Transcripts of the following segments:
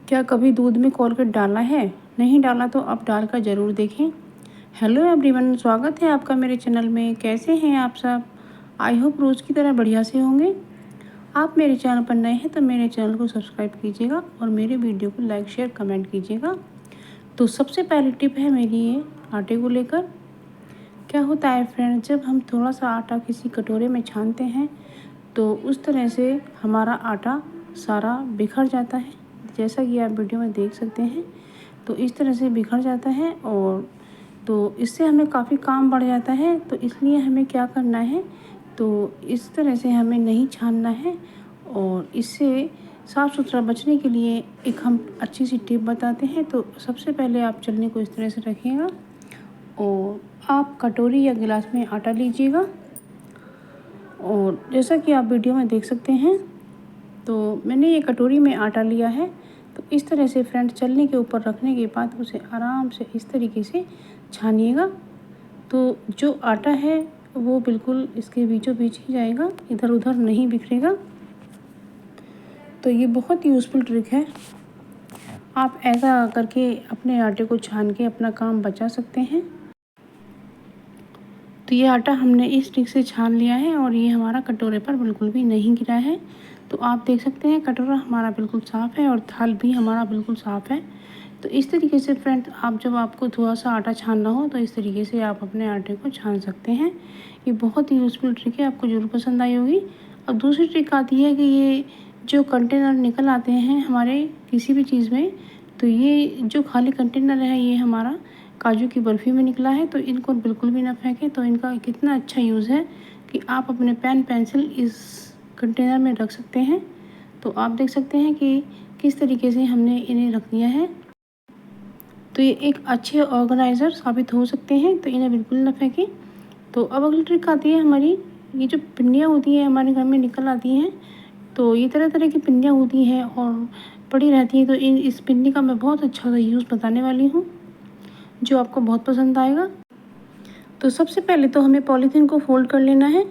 क्या कभी दूध में कोलगेट डाला है? नहीं डाला तो अब डालकर ज़रूर देखें। हेलो एवरीवन, स्वागत है आपका मेरे चैनल में। कैसे हैं आप सब? आई होप रोज़ की तरह बढ़िया से होंगे। आप मेरे चैनल पर नए हैं तो मेरे चैनल को सब्सक्राइब कीजिएगा और मेरे वीडियो को लाइक शेयर कमेंट कीजिएगा। तो सबसे पहली टिप है मेरी ये आटे को लेकर। क्या होता है फ्रेंड्स, जब हम थोड़ा सा आटा किसी कटोरे में छानते हैं तो उस तरह से हमारा आटा सारा बिखर जाता है। जैसा कि आप वीडियो में देख सकते हैं, तो इस तरह से बिखर जाता है और तो इससे हमें काफ़ी काम बढ़ जाता है। तो इसलिए हमें क्या करना है, तो इस तरह से हमें नहीं छानना है। और इससे साफ़ सुथरा बचने के लिए एक हम अच्छी सी टिप बताते हैं। तो सबसे पहले आप चलनी को इस तरह से रखिएगा और आप कटोरी या गिलास में आटा लीजिएगा। और जैसा कि आप वीडियो में देख सकते हैं, तो मैंने ये कटोरी में आटा लिया है। तो इस तरह से फ्रेंड चलनी के ऊपर रखने के बाद उसे आराम से इस तरीके से छानिएगा। तो जो आटा है वो बिल्कुल इसके बीचों बीच ही जाएगा, इधर उधर नहीं बिखरेगा। तो ये बहुत यूज़फुल ट्रिक है। आप ऐसा करके अपने आटे को छान के अपना काम बचा सकते हैं। तो ये आटा हमने इस ट्रिक से छान लिया है और ये हमारा कटोरे पर बिल्कुल भी नहीं गिरा है। तो आप देख सकते हैं कटोरा हमारा बिल्कुल साफ़ है और थाल भी हमारा बिल्कुल साफ़ है। तो इस तरीके से फ्रेंड, आप जब आपको थोड़ा सा आटा छानना हो तो इस तरीके से आप अपने आटे को छान सकते हैं। ये बहुत ही यूज़फुल ट्रिक है, आपको ज़रूर पसंद आई होगी। अब दूसरी ट्रिक आती है कि ये जो कंटेनर निकल आते हैं हमारे किसी भी चीज़ में, तो ये जो खाली कंटेनर है ये हमारा काजू की बर्फ़ी में निकला है। तो इनको बिल्कुल भी ना फेंकें। तो इनका कितना अच्छा यूज़ है कि आप अपने पेन पेंसिल इस कंटेनर में रख सकते हैं। तो आप देख सकते हैं कि किस तरीके से हमने इन्हें रख दिया है। तो ये एक अच्छे ऑर्गेनाइज़र साबित हो सकते हैं। तो इन्हें बिल्कुल ना फेंकें। तो अब अगली ट्रिक आती है हमारी, ये जो पिन्नियाँ होती हैं हमारे घर में निकल आती हैं। तो ये तरह तरह की पिन्नियाँ होती हैं और पड़ी रहती हैं। तो इस पिन्नी का मैं बहुत अच्छा सा यूज़ बताने वाली हूँ जो आपको बहुत पसंद आएगा। तो सबसे पहले तो हमें पॉलीथीन को फ़ोल्ड कर लेना है।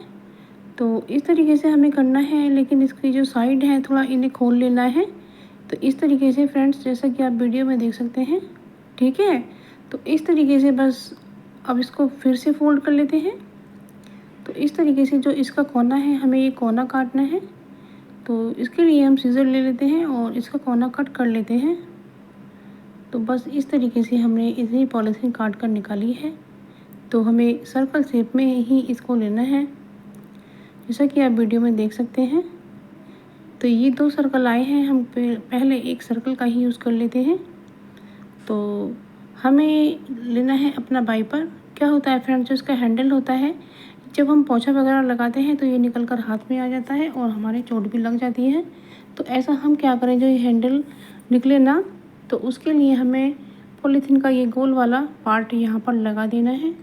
तो इस तरीके से हमें करना है, लेकिन इसकी जो साइड है थोड़ा इन्हें खोल लेना है। तो इस तरीके से फ्रेंड्स, जैसा कि आप वीडियो में देख सकते हैं, ठीक है। तो इस तरीके से बस अब इसको फिर से फ़ोल्ड कर लेते हैं। तो इस तरीके से जो इसका कोना है हमें ये कोना काटना है। तो इसके लिए हम सीज़र ले लेते हैं और इसका कोना कट कर लेते हैं। तो बस इस तरीके से हमने इतनी पॉलीथीन काट कर निकाली है। तो हमें सर्कल शेप में ही इसको लेना है, जैसा कि आप वीडियो में देख सकते हैं। तो ये 2 सर्कल आए हैं, हम पहले एक सर्कल का ही यूज़ कर लेते हैं। तो हमें लेना है अपना वाइपर। क्या होता है फ्रेंड्स, जो इसका हैंडल होता है, जब हम पोंछा वगैरह लगाते हैं तो ये निकल कर हाथ में आ जाता है और हमारे चोट भी लग जाती है। तो ऐसा हम क्या करें, जो ये हैंडल निकले ना, तो उसके लिए हमें पॉलीथीन का ये गोल वाला पार्ट यहाँ पर लगा देना है।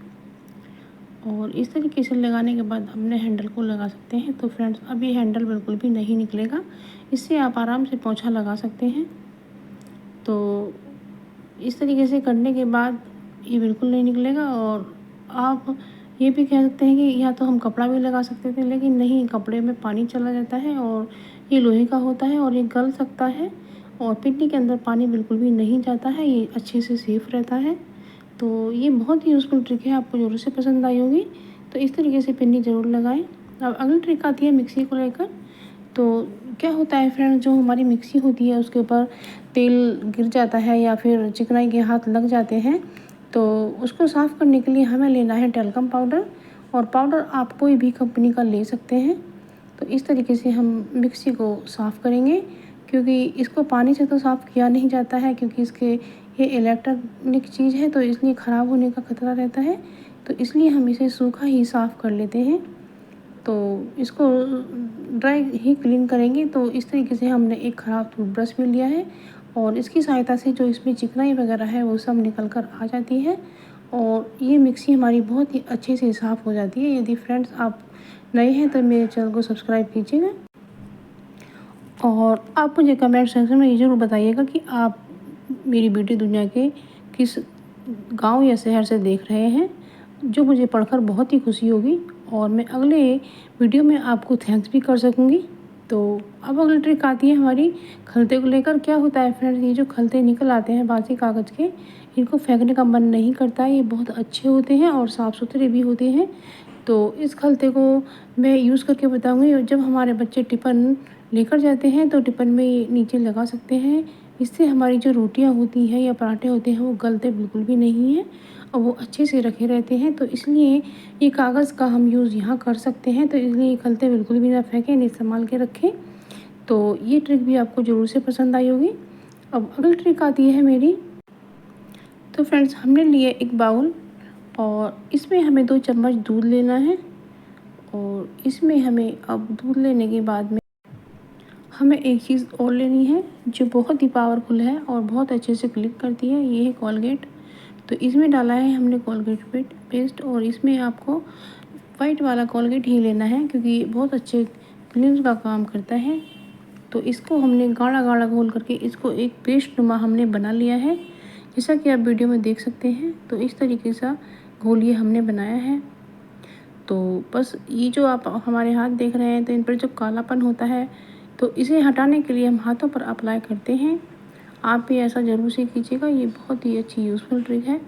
और इस तरीके से लगाने के बाद अपने हैंडल को लगा सकते हैं। तो फ्रेंड्स, अब ये हैंडल बिल्कुल भी नहीं निकलेगा, इससे आप आराम से पोंछा लगा सकते हैं। तो इस तरीके से करने के बाद ये बिल्कुल नहीं निकलेगा। और आप ये भी कह सकते हैं कि या तो हम कपड़ा भी लगा सकते थे, लेकिन नहीं, कपड़े में पानी चला जाता है और ये लोहे का होता है और ये गल सकता है। और पिन्नी के अंदर पानी बिल्कुल भी नहीं जाता है, ये अच्छे से सेफ रहता है। तो ये बहुत ही यूज़फुल ट्रिक है, आपको ज़रूर से पसंद आई होगी। तो इस तरीके से पिन्नी ज़रूर लगाएं। अब अगली ट्रिक आती है मिक्सी को लेकर। तो क्या होता है फ्रेंड, जो हमारी मिक्सी होती है उसके ऊपर तेल गिर जाता है या फिर चिकनाई के हाथ लग जाते हैं। तो उसको साफ़ करने के लिए हमें लेना है टैल्कम पाउडर। और पाउडर आप कोई भी कंपनी का ले सकते हैं। तो इस तरीके से हम मिक्सी को साफ़ करेंगे, क्योंकि इसको पानी से तो साफ़ किया नहीं जाता है, क्योंकि इसके ये इलेक्ट्रॉनिक चीज़ है तो इसलिए ख़राब होने का खतरा रहता है। तो इसलिए हम इसे सूखा ही साफ़ कर लेते हैं। तो इसको ड्राई ही क्लीन करेंगे। तो इस तरीके से हमने एक ख़राब टूथब्रश भी लिया है और इसकी सहायता से जो इसमें चिकनाई वगैरह है वो सब निकल कर आ जाती है और ये मिक्सी हमारी बहुत ही अच्छे से साफ़ हो जाती है। यदि फ्रेंड्स आप नए हैं तो मेरे चैनल को सब्सक्राइब कीजिएगा और आप मुझे कमेंट सेक्शन में ये ज़रूर बताइएगा कि आप मेरी वीडियो दुनिया के किस गांव या शहर से देख रहे हैं, जो मुझे पढ़कर बहुत ही खुशी होगी और मैं अगले वीडियो में आपको थैंक्स भी कर सकूंगी। तो अब अगली ट्रिक आती है हमारी खलते को लेकर। क्या होता है फ्रेंड्स, ये जो खलते निकल आते हैं बासी कागज़ के, इनको फेंकने का मन नहीं करता है। ये बहुत अच्छे होते हैं और साफ़ सुथरे भी होते हैं। तो इस खलते को मैं यूज़ करके बताऊँगी। जब हमारे बच्चे टिफ़िन लेकर जाते हैं तो टिफ़िन में नीचे लगा सकते हैं। इससे हमारी जो रोटियां होती हैं या पराठे होते हैं वो गलते बिल्कुल भी नहीं हैं और वो अच्छे से रखे रहते हैं। तो इसलिए ये कागज़ का हम यूज़ यहाँ कर सकते हैं। तो इसलिए ये खलते बिल्कुल भी ना फेंकें, इन्हें संभाल के रखें। तो ये ट्रिक भी आपको ज़रूर से पसंद आई होगी। अब अगली ट्रिक आती है मेरी। तो फ्रेंड्स, हमने लिए एक बाउल और इसमें हमें 2 चम्मच दूध लेना है। और इसमें हमें अब दूध लेने के बाद में हमें एक चीज़ और लेनी है जो बहुत ही पावरफुल है और बहुत अच्छे से क्लिक करती है। ये है कोलगेट। तो इसमें डाला है हमने कोलगेट पेस्ट और इसमें आपको वाइट वाला कोलगेट ही लेना है क्योंकि बहुत अच्छे क्लींस का काम करता है। तो इसको हमने गाढ़ा गाढ़ा घोल करके इसको एक पेस्ट नुमा हमने बना लिया है, जैसा कि आप वीडियो में देख सकते हैं। तो इस तरीके से घोल ये हमने बनाया है। तो बस ये जो आप हमारे हाथ देख रहे हैं तो इन पर जो कालापन होता है तो इसे हटाने के लिए हम हाथों पर अप्लाई करते हैं। आप भी ऐसा ज़रूर से कीजिएगा, ये बहुत ही अच्छी यूज़फुल ट्रिक है।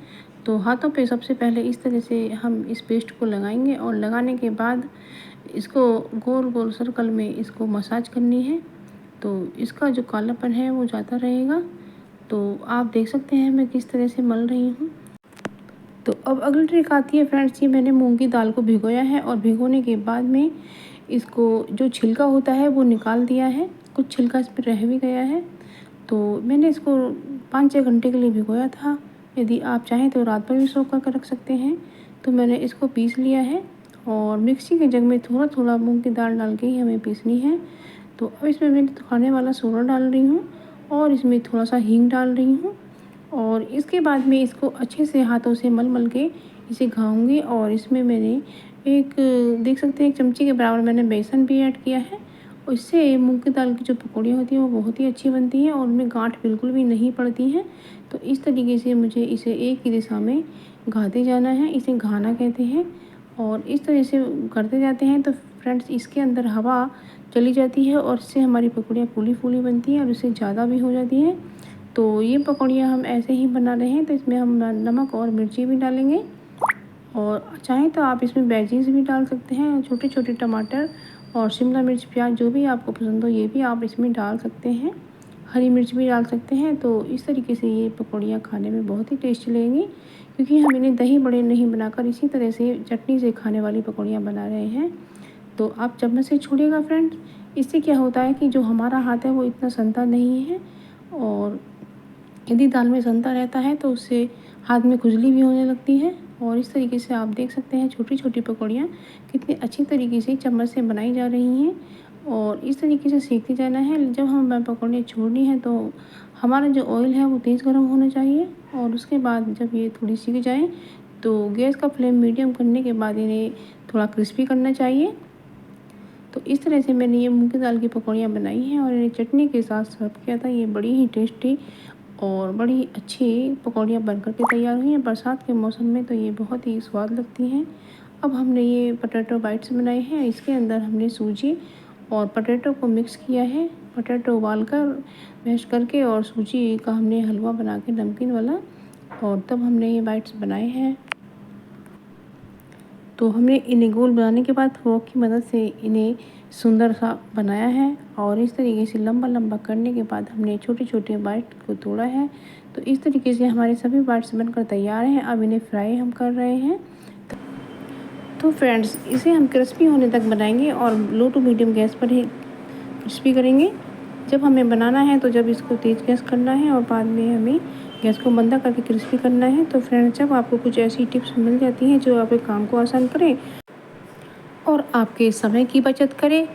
तो हाथों पे सबसे पहले इस तरह से हम इस पेस्ट को लगाएंगे और लगाने के बाद इसको गोल गोल सर्कल में इसको मसाज करनी है। तो इसका जो कालापन है वो जाता रहेगा। तो आप देख सकते हैं मैं किस तरह से मल रही हूँ। तो अब अगली ट्रिक आती है फ्रेंड्स, ये मैंने मूंग की दाल को भिगोया है और भिगोने के बाद में इसको जो छिलका होता है वो निकाल दिया है। कुछ छिलका इस पर रह भी गया है। तो मैंने इसको 5-6 घंटे के लिए भिगोया था। यदि आप चाहें तो रात भर भी सोख कर रख सकते हैं। तो मैंने इसको पीस लिया है और मिक्सी के जग में थोड़ा थोड़ा मूंग की दाल डाल के ही हमें पीसनी है। तो अब इसमें मैं खाने वाला सोडा डाल रही हूँ और इसमें थोड़ा सा हींग डाल रही हूँ और इसके बाद में इसको अच्छे से हाथों से मल मल के इसे घाऊँगी। और इसमें मैंने एक देख सकते हैं 1 चमची के बराबर मैंने बेसन भी ऐड किया है। और इससे मूंग की दाल की जो पकौड़ियाँ होती हैं वो बहुत ही अच्छी बनती हैं और उनमें गांठ बिल्कुल भी नहीं पड़ती हैं। तो इस तरीके से मुझे इसे एक ही दिशा में घाते जाना है, इसे घाना कहते हैं। और इस तरह से करते जाते हैं तो फ्रेंड्स इसके अंदर हवा चली जाती है और इससे हमारी पकौड़ियाँ फूली फूली बनती हैं और इससे ज़्यादा भी हो जाती हैं। तो ये पकौड़ियाँ हम ऐसे ही बना रहे हैं। तो इसमें हम नमक और मिर्ची भी डालेंगे और चाहें तो आप इसमें वेजीज भी डाल सकते हैं, छोटे छोटे टमाटर और शिमला मिर्च, प्याज जो भी आपको पसंद हो ये भी आप इसमें डाल सकते हैं। हरी मिर्च भी डाल सकते हैं। तो इस तरीके से ये पकौड़ियाँ खाने में बहुत ही टेस्टी लगेंगी क्योंकि हम इन्हें दही बड़े नहीं बनाकर इसी तरह से चटनी से खाने वाली पकौड़ियाँ बना रहे हैं। तो आप चम्मच से छोड़िएगा फ्रेंड्स। इससे क्या होता है कि जो हमारा हाथ है वो इतना संता नहीं है और यदि दाल में संता रहता है तो उससे हाथ में खुजली भी होने लगती है। और इस तरीके से आप देख सकते हैं छोटी छोटी पकौड़ियाँ कितनी अच्छी तरीके से चम्मच से बनाई जा रही हैं और इस तरीके से सेकते जाना है। जब हमें पकौड़ियाँ छोड़नी है तो हमारा जो ऑयल है वो तेज़ गर्म होना चाहिए और उसके बाद जब ये थोड़ी सीख जाए तो गैस का फ्लेम मीडियम करने के बाद इन्हें थोड़ा क्रिस्पी करना चाहिए। तो इस तरह से मैंने ये मूंग की दाल की पकौड़ियाँ बनाई हैं और इन्हें चटनी के साथ सर्व किया था। ये बड़ी ही टेस्टी और बड़ी अच्छी पकौड़ियाँ बनकर के तैयार हुई हैं। बरसात के मौसम में तो ये बहुत ही स्वाद लगती हैं। अब हमने ये पोटैटो बाइट्स बनाए हैं। इसके अंदर हमने सूजी और पोटैटो को मिक्स किया है। पोटैटो उबाल कर मैश करके और सूजी का हमने हलवा बना के नमकीन वाला और तब हमने ये बाइट्स बनाए हैं। तो हमने इन्हें गोल बनाने के बाद फोक की मदद से इन्हें सुंदर सा बनाया है और इस तरीके से लंबा लंबा करने के बाद हमने छोटे छोटे बाइट को तोड़ा है। तो इस तरीके से हमारे सभी बाइट्स बनकर तैयार हैं। अब इन्हें फ्राई हम कर रहे हैं। तो फ्रेंड्स इसे हम क्रिस्पी होने तक बनाएंगे और लो टू मीडियम गैस पर ही क्रिस्पी करेंगे। जब हमें बनाना है तो जब इसको तेज़ गैस करना है और बाद में हमें गैस को मंदा करके क्रिस्पी करना है। तो फ्रेंड्स जब आपको कुछ ऐसी टिप्स मिल जाती हैं जो आपके काम को आसान करें और आपके समय की बचत करें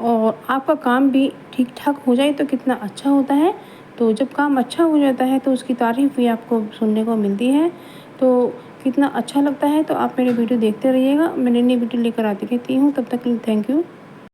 और आपका काम भी ठीक ठाक हो जाए तो कितना अच्छा होता है। तो जब काम अच्छा हो जाता है तो उसकी तारीफ़ भी आपको सुनने को मिलती है। तो कितना अच्छा लगता है। तो आप मेरे वीडियो देखते रहिएगा। मैं नई नई वीडियो लेकर आती रहती हूँ। तब तक के लिए थैंक यू।